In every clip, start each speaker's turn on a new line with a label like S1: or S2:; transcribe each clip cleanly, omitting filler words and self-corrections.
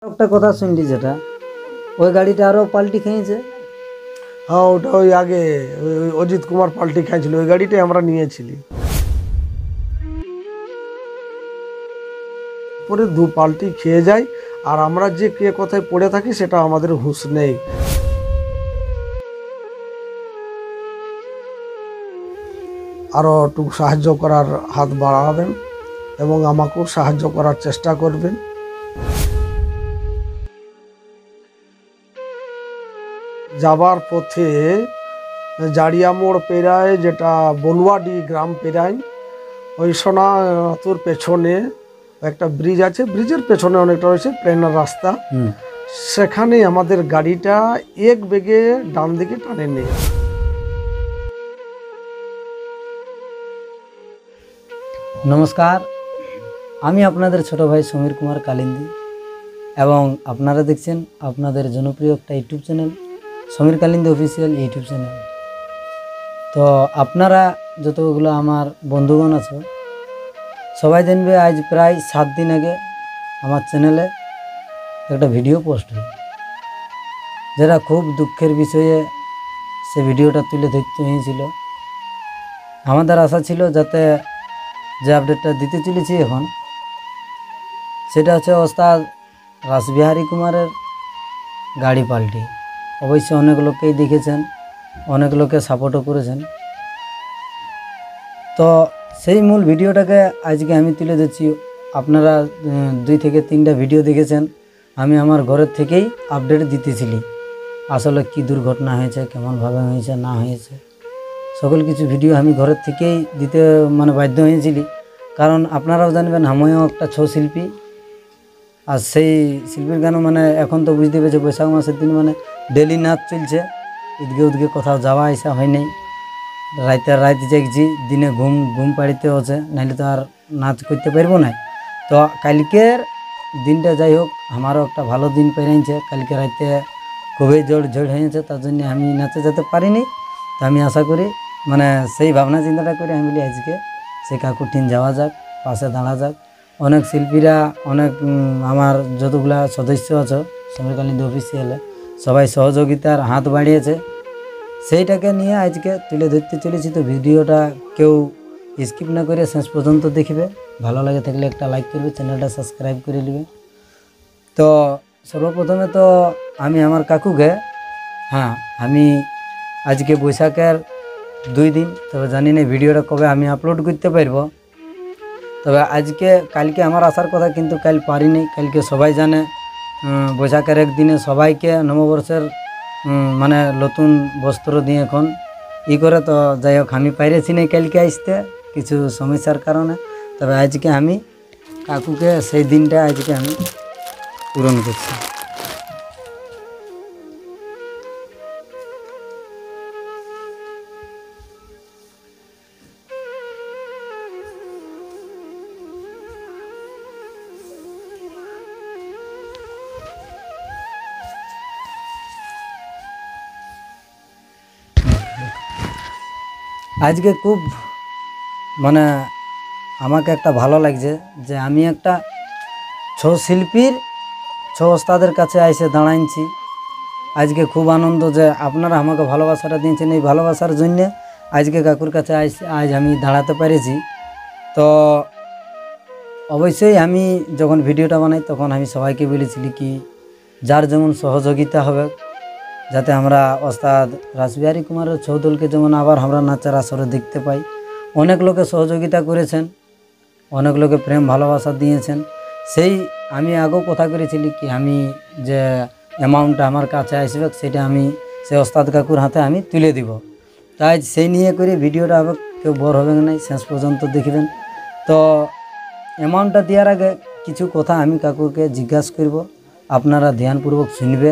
S1: একটা কথা শুনলি যেটা ওই গাড়িটা আরও পাল্টি খেয়েছে।
S2: হ্যাঁ, ওটা ওই আগে ওই অজিত কুমার পাল্টি খাইছিল, ওই গাড়িটাই আমরা নিয়েছিলি। পরে দু পাল্টি খেয়ে যায়, আর আমরা যে কে কোথায় পড়ে থাকি সেটা আমাদের হুঁশ নেই। আরও একটু সাহায্য করার হাত বাড়াবেন এবং আমাকেও সাহায্য করার চেষ্টা করবেন। যাবার পথে জাড়িয়া মোড় পেরায়, যেটা বলুয়াডি গ্রাম পেরায়, ওই সোনাতুর পেছনে একটা ব্রিজ আছে, ব্রিজের পেছনে অনেকটা রয়েছে প্লেনের রাস্তা, সেখানে আমাদের গাড়িটা এক বেগে ডান দিকে টানে নেই।
S1: নমস্কার, আমি আপনাদের ছোট ভাই সমীর কুমার কালিন্দী এবং আপনারা দেখছেন আপনাদের জনপ্রিয় একটা YouTube channel Samir Kalindi official YouTube channel. তো আপনারা যতগুলো আমার বন্ধুগণ আছো সবাই জানবে, আজ প্রায় 7 দিন আগে আমার চ্যানেলে একটা ভিডিও পোস্ট হয়, যেটা খুব দুঃখের বিষয়ে সে ভিডিওটা তুলে ধরতে হয়েছিল। আমাদের আশা ছিল যাতে যে আপডেটটা দিতে চলেছি এখন, সেটা হচ্ছে ওস্তাদ রাসবিহারী কুমারের গাড়ি পাল্টি। অবশ্য অনেক লোককেই দেখেছেন, অনেক লোকে সাপোর্টও করেছেন। তো সেই মূল ভিডিওটাকে আজকে আমি তুলে দিচ্ছি। আপনারা 2 থেকে 3টা ভিডিও দেখেছেন, আমি আমার ঘরের থেকেই আপডেট দিতেছিলি আসলে কি দুর্ঘটনা হয়েছে, কেমনভাবে হয়েছে না হয়েছে, সকল কিছু ভিডিও আমি ঘরের থেকেই দিতে বাধ্য হয়েছিলি। কারণ আপনারাও জানবেন আমিও একটা ছৌ শিল্পী, আর সেই শিল্পীর গানও এখন তো বুঝতে পেরেছে বৈশাখ মাসের দিন ডেলি নাচ চলছে, ঈদগে উদগে কোথাও যাওয়া আসা হয় নাই, রাত জেগছি, দিনে ঘুম পাড়িতে হচ্ছে, নাহলে তো আর নাচ করতে পারবো না। তো কালকের দিনটা যাই হোক আমারও একটা ভালো দিন পেরিয়েছে। কালকে রাতে খুবই ঝড় হয়েছে, তার জন্য আমি নাচে যেতে পারিনি। তো আমি আশা করি সেই ভাবনা চিন্তাটা করে আমি বলি আজকে সেই কাকুটিন যাওয়া যাক, পাশে দাঁড়া যাক। অনেক শিল্পীরা, অনেক আমার যতগুলা সদস্য আছে সমীর কালিন্দী অফিসিয়ালে, সবাই সহযোগিতার হাত বাড়িয়েছে, সেইটাকে নিয়ে আজকে তুলে ধরতে চলেছি। তো ভিডিওটা কেউ স্কিপ না করে শেষ পর্যন্ত দেখবে, ভালো লাগে থাকলে একটা লাইক করবে, চ্যানেলটা সাবস্ক্রাইব করে নেবে। তো সর্বপ্রথমে তো আমি আমার কাকুকে, আমি আজকে বৈশাখের 2 দিন, তবে জানি না ভিডিওটা কবে আমি আপলোড করতে পারবো। তবে কালকে আমার আসার কথা, কিন্তু কাল পারিনি। কালকে সবাই জানে বৈশাখের 1 দিনে সবাইকে নববর্ষের নতুন বস্ত্র দিয়ে এখন করে। তো যাই হোক আমি পাইরেছি না কালকে আসতে কিছু সমস্যার কারণে। তবে আজকে আমি কাকুকে সেই দিনটা আজকে আমি পূরণ করছি। আজকে খুব আমাকে একটা ভালো লাগছে যে আমি একটা ছৌ শিল্পীর, ছৌ ওস্তাদের কাছে এসে দাঁড়াইছি। আজকে খুব আনন্দ যে আপনারা আমাকে ভালোবাসাটা দিয়েছেন, এই ভালোবাসার জন্য আজকে কাকুর কাছে আজ আমি দাঁড়াতে পেরেছি। তো অবশ্যই আমি যখন ভিডিওটা বানাই তখন আমি সবাইকে বলেছিলি কি যার যেমন সহযোগিতা হবে, যাতে আমরা ওস্তাদ রাসবিহারী কুমারের ছৌ দলকে যেমন আবার আমরা নাচের আসরে দেখতে পাই। অনেক লোকে সহযোগিতা করেছেন, অনেক লোকে প্রেম ভালোবাসা দিয়েছেন। সেই আমি আগেও কথা করেছিলি কি আমি যে অ্যামাউন্টটা আমার কাছে আসবে সেটা আমি সেই ওস্তাদ কাকুর হাতে আমি তুলে দিব। তাই সেই নিয়ে করে ভিডিওটা আবার কেউ বোর হবে না, শেষ পর্যন্ত দেখবেন। তো অ্যামাউন্টটা দেওয়ার আগে কিছু কথা আমি কাকুকে জিজ্ঞাসা করব, আপনারা ধ্যানপূর্বক শুনবে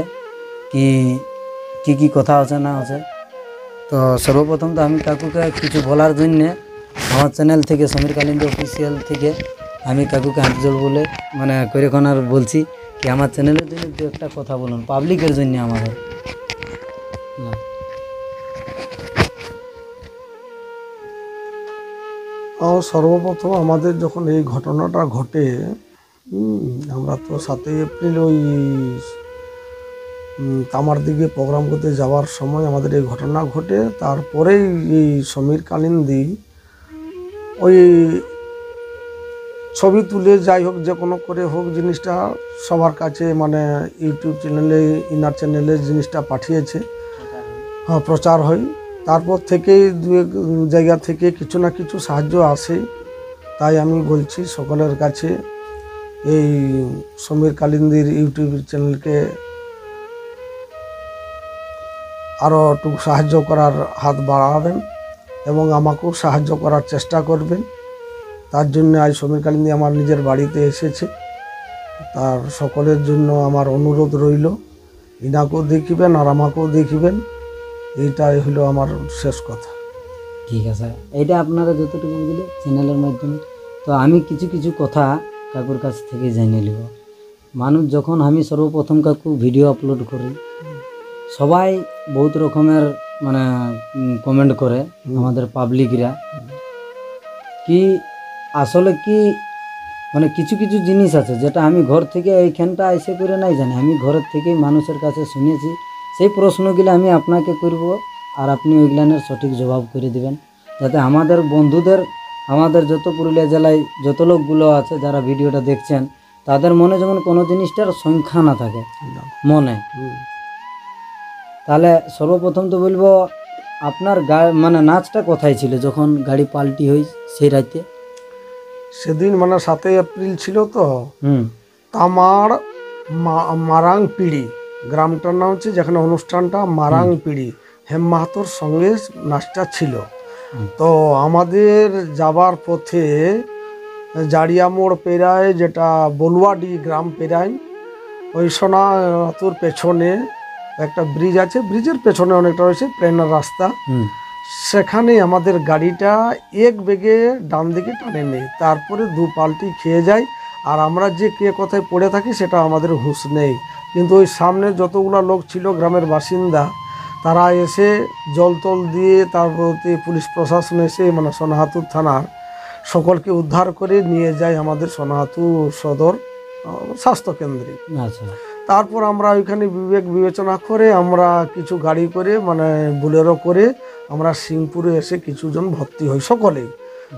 S1: কি কথা আছে না আছে। তো সর্বপ্রথম তো আমি কাকুকে কিছু বলার জন্যে আমার চ্যানেল থেকে সমীর কালিন্দী অফিসিয়াল থেকে আমি কাকুকে হাত জোড় বলে করে আর বলছি কি আমার চ্যানেলের জন্য 2-একটা কথা বলুন, পাবলিকের জন্য আমাদের।
S2: সর্বপ্রথম আমাদের যখন এই ঘটনাটা ঘটে আমরা তো 7ই এপ্রিল ওই তামার দিকে প্রোগ্রাম করতে যাওয়ার সময় আমাদের এই ঘটনা ঘটে। তারপরেই এই সমীর কালিন্দী ওই ছবি তুলে যাই হোক যে কোনো করে হোক জিনিসটা সবার কাছে মানে ইউটিউব চ্যানেলে ইনার চ্যানেলে জিনিসটা পাঠিয়েছে, হ্যাঁ প্রচার হয়। তারপর থেকেই দু এক জায়গা থেকে কিছু না কিছু সাহায্য আসে। তাই আমি বলছি সকলের কাছে এই সমীর কালিন্দীর ইউটিউব চ্যানেলকে আরও একটু সাহায্য করার হাত বাড়াবেন এবং আমাকেও সাহায্য করার চেষ্টা করবেন। তার জন্য আজ সমীর কালিন্দী আমার নিজের বাড়িতে এসেছে। তার সকলের জন্য আমার অনুরোধ রইল, ইনাকেও দেখিবেন আর আমাকেও দেখিবেন। এইটাই হলো আমার শেষ কথা।
S1: ঠিক আছে, এইটা আপনারা যতটুকু দিলে চ্যানেলের মাধ্যমে, তো আমি কিছু কিছু কথা কাকুর কাছ থেকে জেনে নিব। মানুষ যখন আমি সর্বপ্রথম কাকু ভিডিও আপলোড করি, সবাই বহুত রকমের মানে কমেন্ট করে আমাদের পাবলিকরা, কি আসলে কি মানে কিছু কিছু জিনিস আছে যেটা আমি ঘর থেকে এইখানটা এসে করে নাই জানি, আমি ঘরের থেকেই মানুষের কাছে শুনেছি। সেই প্রশ্নগুলো আমি আপনাকে করব আর আপনি ওইগুলানের সঠিক জবাব করে দিবেন, যাতে আমাদের বন্ধুদের, আমাদের যত পুরুলিয়া জেলায় যত লোকগুলো আছে যারা ভিডিওটা দেখছেন, তাদের মনে যেমন কোনো জিনিসটার সংখ্যা না থাকে মনে। তাহলে সর্বপ্রথম তো বলবো, আপনার মানে নাচটা কোথায় ছিল যখন গাড়ি পাল্টি হই সেই রাতে?
S2: সেদিন মানে 7ই এপ্রিল ছিল তো, তামার মারাং পিড়ি গ্রামটার নাম হচ্ছে, যেখানে অনুষ্ঠানটা মারাং পিড়ি, হেম মাহাতোর সঙ্গে নাচটা ছিল। তো আমাদের যাবার পথে জাড়িয়া মোড় পেরায়, যেটা বলুয়াডি গ্রাম পেরায়, ওই সোনাতুর পেছনে একটা ব্রিজ আছে, ব্রিজের পেছনে অনেকটা রয়েছে প্লেনের রাস্তা, সেখানে আমাদের গাড়িটা এক বেগে ডান দিকে টানে নেই, তারপরে দু পাল্টি খেয়ে যায়। আর আমরা যে কে কোথায় পড়ে থাকি সেটা আমাদের হুঁশ নেই। কিন্তু ওই সামনে যতগুলো লোক ছিল গ্রামের বাসিন্দা, তারা এসে জল টল দিয়ে, তারপরে পুলিশ প্রশাসন এসে মানে সোনাহাতুর থানার সকলকে উদ্ধার করে নিয়ে যায় আমাদের সোনাহাতু সদর স্বাস্থ্যকেন্দ্রে।
S1: আচ্ছা,
S2: তারপর আমরা ওইখানে বিবেক বিবেচনা করে আমরা কিছু গাড়ি করে মানে বুলেরো করে আমরা সিংপুরে এসে কিছুজন ভর্তি হই সকলেই।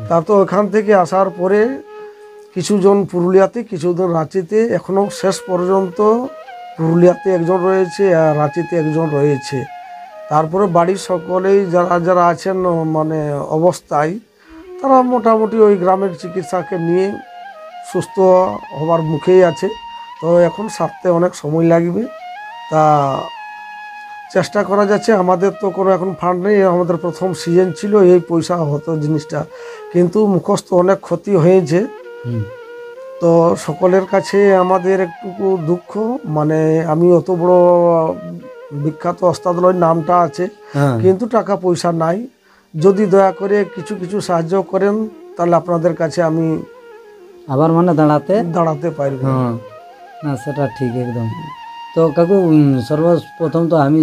S2: তারপর ওখান থেকে আসার পরে কিছুজন পুরুলিয়াতে, কিছুজন রাঁচিতে, এখনও শেষ পর্যন্ত পুরুলিয়াতে একজন রয়েছে আর রাঁচিতে একজন রয়েছে। তারপরে বাড়ির সকলেই যারা যারা আছেন মানে অবস্থায়, তারা মোটামুটি ওই গ্রামের চিকিৎসাকে নিয়ে সুস্থ হবার মুখেই আছে। তো এখন সারতে অনেক সময় লাগবে, তা চেষ্টা করা যাচ্ছে। আমাদের তো কোনো এখন ফান্ড নেই, আমাদের প্রথম সিজন ছিল, এই পয়সা হতো জিনিসটা, কিন্তু মুখস্থ অনেক ক্ষতি হয়েছে। তো সকলের কাছে আমাদের একটু দুঃখ, মানে আমি অত বড় বিখ্যাত ওস্তাদলয় নামটা আছে, কিন্তু টাকা পয়সা নাই। যদি দয়া করে কিছু কিছু সাহায্য করেন তাহলে আপনাদের কাছে আমি
S1: আবার মানে
S2: দাঁড়াতে পারব।
S1: না সেটা ঠিক একদম। তো কাকু সর্বপ্রথম তো আমি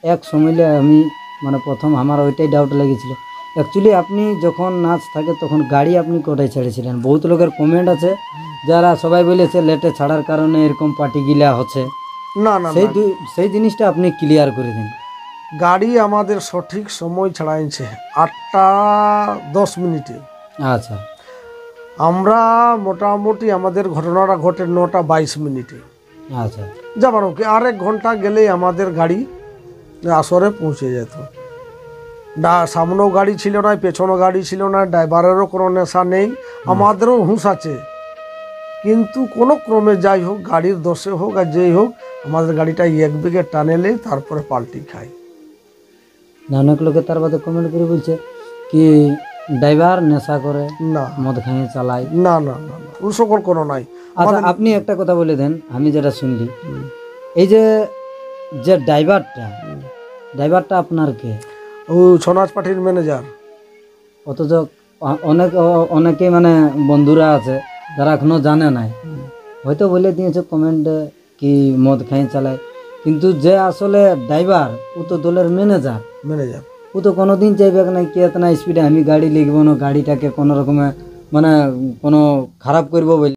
S1: এক সময়লে আমি মানে প্রথম আমার ওইটাই ডাউট লেগেছিল, অ্যাকচুয়ালি আপনি যখন নাচ থাকে তখন গাড়ি আপনি কোথায় ছেড়েছিলেন? বহুত লোকের কমেন্ট আছে যারা সবাই বলেছে লেটে ছাড়ার কারণে এরকম পার্টি গিলা হচ্ছে।
S2: না না,
S1: সেই জিনিসটা আপনি ক্লিয়ার করে দিন।
S2: গাড়ি আমাদের সঠিক সময় ছাড়াইছে 8টা 10 মিনিটে।
S1: আচ্ছা,
S2: আমরা মোটামুটি আমাদের ঘটনাটা ঘটে 9টা 22 মিনিটে।
S1: আচ্ছা,
S2: যাবার ওকে আর 1 ঘন্টা গেলেই আমাদের গাড়ি আসরে পৌঁছে যেত। সামনেও গাড়ি ছিল না, পেছনেও গাড়ি ছিল না, ড্রাইভারেরও কোনো নেশা নেই, আমাদেরও হুঁশ আছে, কিন্তু কোনো ক্রমে যাই হোক, গাড়ির দোষে হোক আর যেই হোক, আমাদের গাড়িটা এক বেগে টানেলে তারপরে পাল্টি খায়।
S1: অনেক লোকে তার বাদে কমেন্ট করে বলছে কি ড্রাইভার নেশা করে,
S2: না
S1: মদ খাইয়ে চালায়।
S2: না না না, ওই সকল কোনো নাই।
S1: আচ্ছা, আপনি একটা কথা বলে দেন, আমি যেটা শুনলি, এই যে ড্রাইভারটা আপনার কে?
S2: ও ছনাজ পার্টির ম্যানেজার।
S1: অথচ অনেকে মানে বন্ধুরা আছে যারা এখনো জানে নাই, হয়তো বলে দিয়েছে কমেন্টে কি মদ খাইয়ে চালায়, কিন্তু যে আসলে ড্রাইভার ও তো দলের ম্যানেজার। ও তো কোনোদিন চাইবে না কি এত স্পিডে আমি গাড়ি লিখবো না, গাড়িটাকে কোনো রকমে মানে কোনো খারাপ করবো বলে।